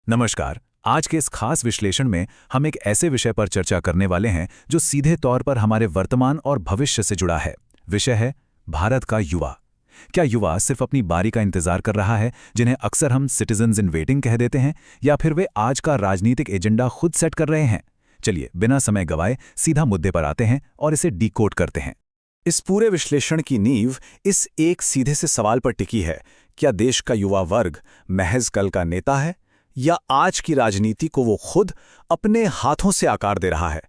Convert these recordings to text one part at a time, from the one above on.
नमस्कार। आज के इस खास विश्लेषण में हम एक ऐसे विषय पर चर्चा करने वाले हैं जो सीधे तौर पर हमारे वर्तमान और भविष्य से जुड़ा है। विषय है भारत का युवा। क्या युवा सिर्फ अपनी बारी का इंतजार कर रहा है, जिन्हें अक्सर हम सिटीजन्स इन वेटिंग कह देते हैं, या फिर वे आज का राजनीतिक एजेंडा खुद सेट कर रहे हैं? चलिए बिना समय गवाए सीधा मुद्दे पर आते हैं और इसे डिकोड करते हैं। इस पूरे विश्लेषण की नींव इस एक सीधे से सवाल पर टिकी है: क्या देश का युवा वर्ग महज कल का नेता है, या आज की राजनीति को वो खुद अपने हाथों से आकार दे रहा है?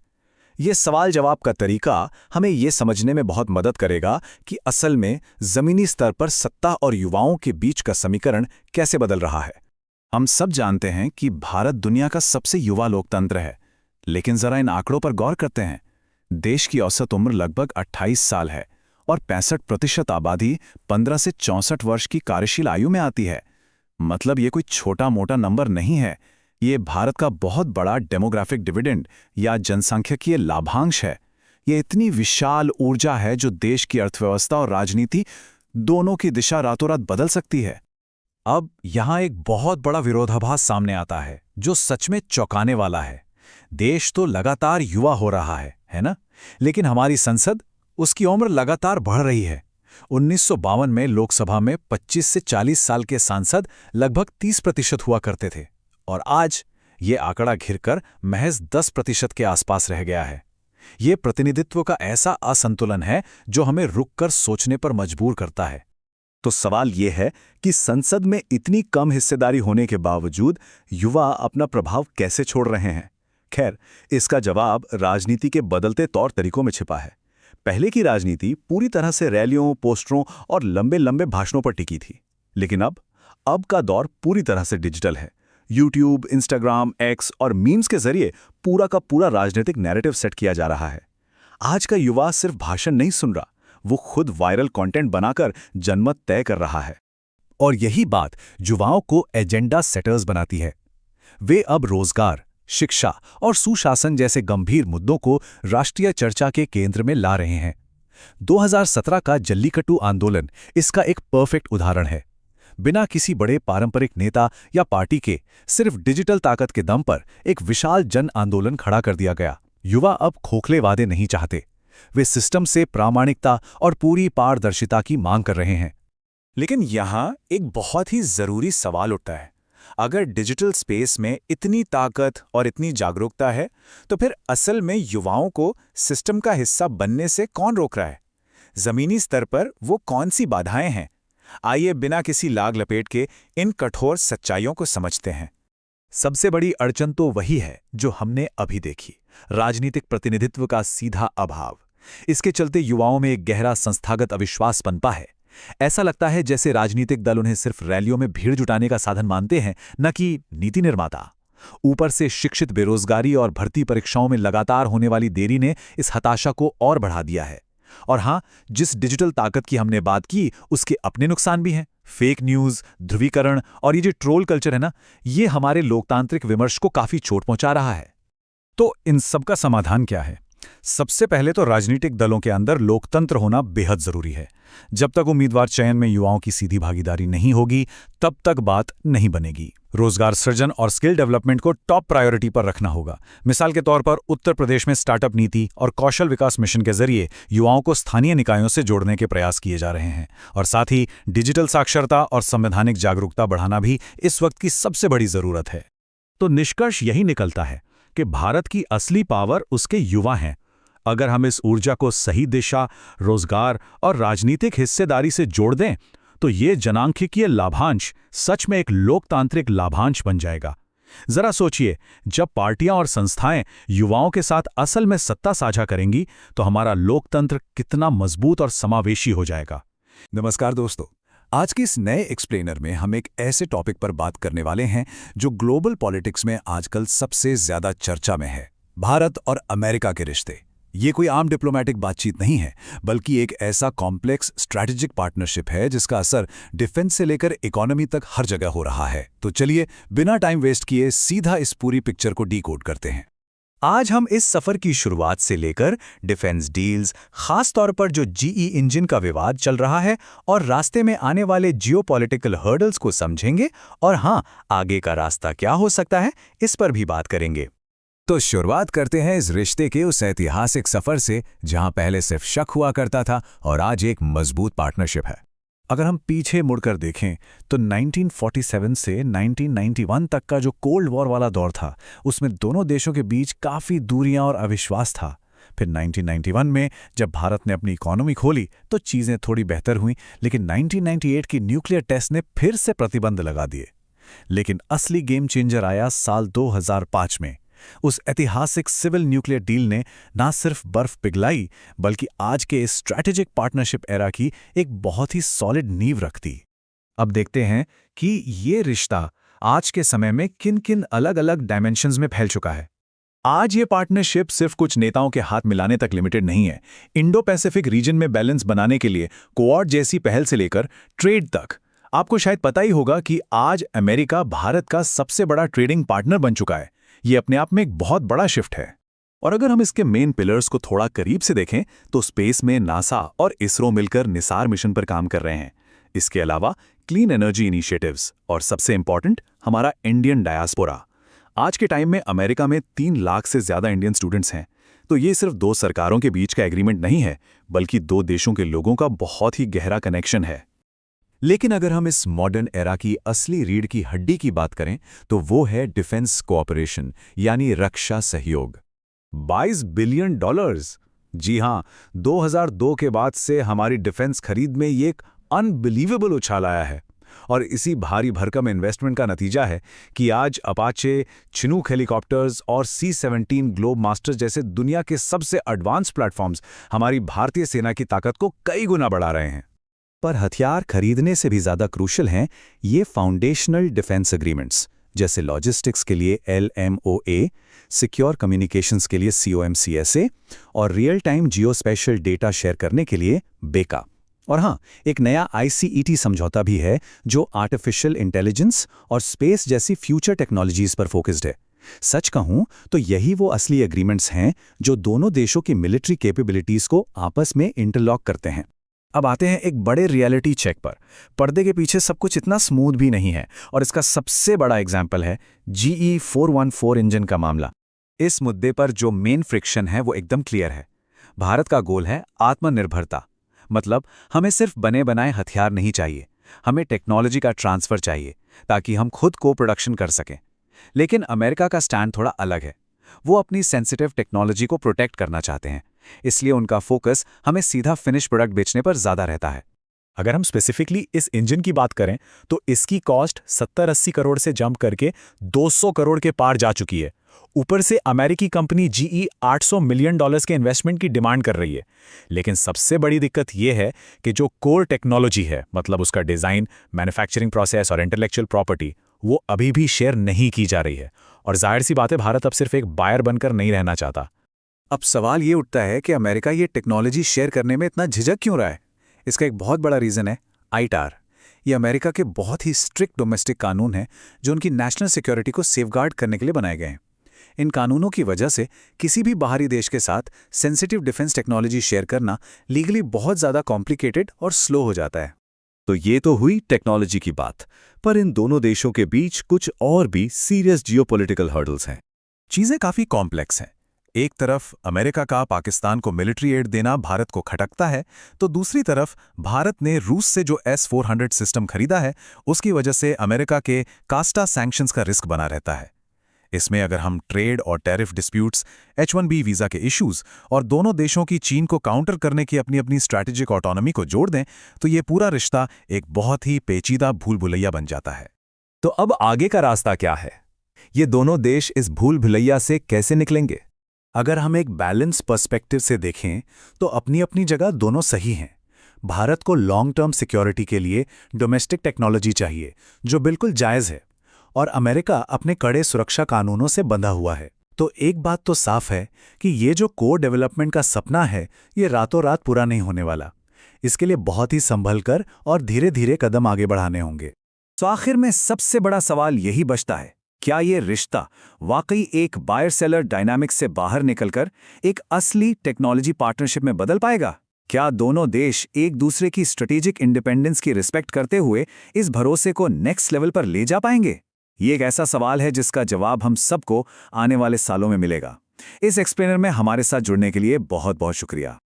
ये सवाल जवाब का तरीका हमें ये समझने में बहुत मदद करेगा कि असल में जमीनी स्तर पर सत्ता और युवाओं के बीच का समीकरण कैसे बदल रहा है। हम सब जानते हैं कि भारत दुनिया का सबसे युवा लोकतंत्र है, लेकिन जरा इन आंकड़ों पर गौर करते हैं। देश की औसत उम्र लगभग 28 साल है और 65% आबादी 15 से 64 वर्ष की कार्यशील आयु में आती है। मतलब ये कोई छोटा मोटा नंबर नहीं है, ये भारत का बहुत बड़ा डेमोग्राफिक डिविडेंड या जनसांख्यिकीय लाभांश है। ये इतनी विशाल ऊर्जा है जो देश की अर्थव्यवस्था और राजनीति दोनों की दिशा रातों रात बदल सकती है। अब यहाँ एक बहुत बड़ा विरोधाभास सामने आता है जो सच में चौंकाने वाला है। देश तो लगातार युवा हो रहा है ना? लेकिन हमारी संसद, उसकी उम्र लगातार बढ़ रही है। 1952 में लोकसभा में 25 से 40 साल के सांसद लगभग 30% हुआ करते थे, और आज ये आंकड़ा घिरकर महज 10% के आसपास रह गया है। ये प्रतिनिधित्व का ऐसा असंतुलन है जो हमें रुककर सोचने पर मजबूर करता है। तो सवाल ये है कि संसद में इतनी कम हिस्सेदारी होने के बावजूद युवा अपना प्रभाव कैसे छोड़ रहे हैं? खैर, इसका जवाब राजनीति के बदलते तौर तरीकों में छिपा है। पहले की राजनीति पूरी तरह से रैलियों, पोस्टरों और लंबे लंबे भाषणों पर टिकी थी, लेकिन अब का दौर पूरी तरह से डिजिटल है। यूट्यूब, इंस्टाग्राम, एक्स और मीम्स के जरिए पूरा का पूरा राजनीतिक नैरेटिव सेट किया जा रहा है। आज का युवा सिर्फ भाषण नहीं सुन रहा, वो खुद वायरल कंटेंट बनाकर जनमत तय कर रहा है। और यही बात युवाओं को एजेंडा सेटर्स बनाती है। वे अब रोजगार, शिक्षा और सुशासन जैसे गंभीर मुद्दों को राष्ट्रीय चर्चा के केंद्र में ला रहे हैं। 2017 का जल्लीकट्टू आंदोलन इसका एक परफेक्ट उदाहरण है। बिना किसी बड़े पारंपरिक नेता या पार्टी के सिर्फ डिजिटल ताकत के दम पर एक विशाल जन आंदोलन खड़ा कर दिया गया। युवा अब खोखले वादे नहीं चाहते, वे सिस्टम से प्रामाणिकता और पूरी पारदर्शिता की मांग कर रहे हैं। लेकिन यहां एक बहुत ही जरूरी सवाल उठता है: अगर डिजिटल स्पेस में इतनी ताकत और इतनी जागरूकता है, तो फिर असल में युवाओं को सिस्टम का हिस्सा बनने से कौन रोक रहा है? जमीनी स्तर पर वो कौन सी बाधाएं हैं? आइए बिना किसी लाग लपेट के इन कठोर सच्चाइयों को समझते हैं। सबसे बड़ी अड़चन तो वही है जो हमने अभी देखी: राजनीतिक प्रतिनिधित्व का सीधा अभाव। इसके चलते युवाओं में एक गहरा संस्थागत अविश्वास पनपा है। ऐसा लगता है जैसे राजनीतिक दल उन्हें सिर्फ रैलियों में भीड़ जुटाने का साधन मानते हैं, न कि नीति निर्माता। ऊपर से शिक्षित बेरोजगारी और भर्ती परीक्षाओं में लगातार होने वाली देरी ने इस हताशा को और बढ़ा दिया है। और हाँ, जिस डिजिटल ताकत की हमने बात की, उसके अपने नुकसान भी हैं। फेक न्यूज़, ध्रुवीकरण और ये जो ट्रोल कल्चर है ना, ये हमारे लोकतांत्रिक विमर्श को काफी चोट पहुंचा रहा है। तो इन सब का समाधान क्या है? सबसे पहले तो राजनीतिक दलों के अंदर लोकतंत्र होना बेहद जरूरी है। जब तक उम्मीदवार चयन में युवाओं की सीधी भागीदारी नहीं होगी, तब तक बात नहीं बनेगी। रोजगार सृजन और स्किल डेवलपमेंट को टॉप प्रायोरिटी पर रखना होगा। मिसाल के तौर पर उत्तर प्रदेश में स्टार्टअप नीति और कौशल विकास मिशन के जरिए युवाओं को स्थानीय निकायों से जोड़ने के प्रयास किए जा रहे हैं। और साथ ही डिजिटल साक्षरता और संवैधानिक जागरूकता बढ़ाना भी इस वक्त की सबसे बड़ी जरूरत है। तो निष्कर्ष यही निकलता है कि भारत की असली पावर उसके युवा हैं। अगर हम इस ऊर्जा को सही दिशा, रोजगार और राजनीतिक हिस्सेदारी से जोड़ दें, तो ये जनांख्यिकीय लाभांश सच में एक लोकतांत्रिक लाभांश बन जाएगा। जरा सोचिए, जब पार्टियां और संस्थाएं युवाओं के साथ असल में सत्ता साझा करेंगी, तो हमारा लोकतंत्र कितना मजबूत और समावेशी हो जाएगा। नमस्कार दोस्तों, आज के इस नए एक्सप्लेनर में हम एक ऐसे टॉपिक पर बात करने वाले हैं जो ग्लोबल पॉलिटिक्स में आजकल सबसे ज्यादा चर्चा में है: भारत और अमेरिका के रिश्ते। ये कोई आम डिप्लोमेटिक बातचीत नहीं है, बल्कि एक ऐसा कॉम्प्लेक्स स्ट्रैटेजिक पार्टनरशिप है जिसका असर डिफेंस से लेकर इकोनॉमी तक हर जगह हो रहा है। तो चलिए बिना टाइम वेस्ट किए सीधा इस पूरी पिक्चर को डीकोड करते हैं। आज हम इस सफर की शुरुआत से लेकर डिफेंस डील्स, खास तौर पर जो जीई इंजन का विवाद चल रहा है और रास्ते में आने वाले जियोपॉलिटिकल हर्डल्स को समझेंगे और हाँ, आगे का रास्ता क्या हो सकता है, इस पर भी बात करेंगे। तो शुरुआत करते हैं इस रिश्ते के उस ऐतिहासिक सफर से जहां पहले सिर्फ शक हुआ करता था और आज एक मजबूत पार्टनरशिप है। अगर हम पीछे मुड़कर देखें तो 1947 से 1991 तक का जो कोल्ड वॉर वाला दौर था, उसमें दोनों देशों के बीच काफ़ी दूरियां और अविश्वास था। फिर 1991 में जब भारत ने अपनी इकोनॉमी खोली तो चीज़ें थोड़ी बेहतर हुईं, लेकिन 1998 की न्यूक्लियर टेस्ट ने फिर से प्रतिबंध लगा दिए। लेकिन असली गेम चेंजर आया साल 2005 में। उस ऐतिहासिक सिविल न्यूक्लियर डील ने ना सिर्फ बर्फ पिघलाई, बल्कि आज के इस स्ट्रैटेजिक पार्टनरशिप एरा की एक बहुत ही सॉलिड नींव रख दी। अब देखते हैं कि ये रिश्ता आज के समय में किन-किन अलग-अलग डायमेंशंस में फैल चुका है। आज ये पार्टनरशिप सिर्फ कुछ नेताओं के हाथ मिलाने तक लिमिटेड नहीं है। इंडो पैसिफिक रीजन में बैलेंस बनाने के लिए क्वाड जैसी पहल से लेकर ट्रेड तक। आपको शायद पता ही होगा कि आज अमेरिका भारत का सबसे बड़ा ट्रेडिंग पार्टनर बन चुका है। ये अपने आप में एक बहुत बड़ा शिफ्ट है। और अगर हम इसके मेन पिलर्स को थोड़ा करीब से देखें तो स्पेस में नासा और इसरो मिलकर निसार मिशन पर काम कर रहे हैं। इसके अलावा क्लीन एनर्जी इनिशिएटिव्स और सबसे इंपॉर्टेंट हमारा इंडियन डायस्पोरा। आज के टाइम में अमेरिका में 3 लाख से ज्यादा इंडियन स्टूडेंट्स हैं। तो ये सिर्फ 2 सरकारों के बीच का एग्रीमेंट नहीं है, बल्कि 2 देशों के लोगों का बहुत ही गहरा कनेक्शन है। लेकिन अगर हम इस मॉडर्न एरा की असली रीढ़ की हड्डी की बात करें तो वो है डिफेंस कोऑपरेशन, यानी रक्षा सहयोग। $22 बिलियन। जी हाँ, 2002 के बाद से हमारी डिफेंस खरीद में ये एक अनबिलीवेबल उछाल आया है। और इसी भारी भरकम इन्वेस्टमेंट का नतीजा है कि आज अपाचे, चिनूक हेलीकॉप्टर्स और C-17 ग्लोब मास्टर जैसे दुनिया के सबसे एडवांस प्लेटफॉर्म्स हमारी भारतीय सेना की ताकत को कई गुना बढ़ा रहे हैं। पर हथियार खरीदने से भी ज्यादा क्रूशल हैं ये फाउंडेशनल डिफेंस एग्रीमेंट्स, जैसे लॉजिस्टिक्स के लिए LMOA, सिक्योर कम्युनिकेशंस के लिए COMCSA और real time geospatial data share करने के लिए BECA। और हाँ, एक नया ICET समझौता भी है जो आर्टिफिशियल इंटेलिजेंस और स्पेस जैसी फ्यूचर टेक्नोलॉजीज पर फोकस्ड है। सच कहूं तो यही वो असली एग्रीमेंट्स हैं जो दोनों देशों की मिलिट्री कैपेबिलिटीज को आपस में इंटरलॉक करते हैं। अब आते हैं एक बड़े रियलिटी चेक पर। पर्दे के पीछे सब कुछ इतना स्मूथ भी नहीं है, और इसका सबसे बड़ा एग्जाम्पल है GE 414 इंजन का मामला। इस मुद्दे पर जो मेन फ्रिक्शन है वो एकदम क्लियर है। भारत का गोल है आत्मनिर्भरता, मतलब हमें सिर्फ बने बनाए हथियार नहीं चाहिए, हमें टेक्नोलॉजी का ट्रांसफर चाहिए ताकि हम खुद को प्रोडक्शन कर सकें। लेकिन अमेरिका का स्टैंड थोड़ा अलग है। वो अपनी सेंसिटिव टेक्नोलॉजी को प्रोटेक्ट करना चाहते हैं, इसलिए उनका फोकस हमें सीधा फिनिश प्रोडक्ट बेचने पर ज्यादा रहता है। अगर हम स्पेसिफिकली इस इंजन की बात करें तो इसकी कॉस्ट 70-80 करोड़ से जंप करके 200 करोड़ के पार जा चुकी है। ऊपर से अमेरिकी कंपनी GE $800 मिलियन के इन्वेस्टमेंट की डिमांड कर रही है। लेकिन सबसे बड़ी दिक्कत यह है कि जो कोर टेक्नोलॉजी है, मतलब उसका डिजाइन, मैन्युफैक्चरिंग प्रोसेस और इंटेलेक्चुअल प्रॉपर्टी, वो अभी भी शेयर नहीं की जा रही है। और जाहिर सी बात है, भारत अब सिर्फ एक बायर बनकर नहीं रहना चाहता। अब सवाल ये उठता है कि अमेरिका ये टेक्नोलॉजी शेयर करने में इतना झिझक क्यों रहा है। इसका एक बहुत बड़ा रीज़न है ITAR। ये अमेरिका के बहुत ही स्ट्रिक्ट डोमेस्टिक कानून हैं जो उनकी नेशनल सिक्योरिटी को सेफगार्ड करने के लिए बनाए गए हैं। इन कानूनों की वजह से किसी भी बाहरी देश के साथ सेंसिटिव डिफेंस टेक्नोलॉजी शेयर करना लीगली बहुत ज़्यादा कॉम्प्लिकेटेड और स्लो हो जाता है। तो ये तो हुई टेक्नोलॉजी की बात, पर इन दोनों देशों के बीच कुछ और भी सीरियस जियोपॉलिटिकल हर्डल्स हैं। चीजें काफी कॉम्प्लेक्स हैं। एक तरफ अमेरिका का पाकिस्तान को मिलिट्री एड देना भारत को खटकता है, तो दूसरी तरफ भारत ने रूस से जो S-400 सिस्टम खरीदा है, उसकी वजह से अमेरिका के कास्टा सैंक्शंस का रिस्क बना रहता है। इसमें अगर हम ट्रेड और टैरिफ डिस्प्यूट्स, H-1B वीजा के इश्यूज और दोनों देशों की चीन को काउंटर करने की अपनी अपनी स्ट्रैटेजिक ऑटोनॉमी को जोड़ दें, तो ये पूरा रिश्ता एक बहुत ही पेचीदा भूल भुलैया बन जाता है। तो अब आगे का रास्ता क्या है? ये दोनों देश इस भूल भुलैया से कैसे निकलेंगे? अगर हम एक बैलेंस पर्सपेक्टिव से देखें तो अपनी अपनी जगह दोनों सही हैं। भारत को लॉन्ग टर्म सिक्योरिटी के लिए डोमेस्टिक टेक्नोलॉजी चाहिए, जो बिल्कुल जायज़ है, और अमेरिका अपने कड़े सुरक्षा कानूनों से बंधा हुआ है। तो एक बात तो साफ है कि ये जो कोर डेवलपमेंट का सपना है, ये रातों रात पूरा नहीं होने वाला। इसके लिए बहुत ही संभल कर और धीरे धीरे कदम आगे बढ़ाने होंगे। तो आखिर में सबसे बड़ा सवाल यही बचता है क्या ये रिश्ता वाकई एक बायर सेलर डायनामिक्स से बाहर निकलकर एक असली टेक्नोलॉजी पार्टनरशिप में बदल पाएगा? क्या दोनों देश एक दूसरे की स्ट्रेटेजिक इंडिपेंडेंस की रिस्पेक्ट करते हुए इस भरोसे को नेक्स्ट लेवल पर ले जा पाएंगे? ये एक ऐसा सवाल है जिसका जवाब हम सबको आने वाले सालों में मिलेगा। इस एक्सप्लेनर में हमारे साथ जुड़ने के लिए बहुत बहुत शुक्रिया।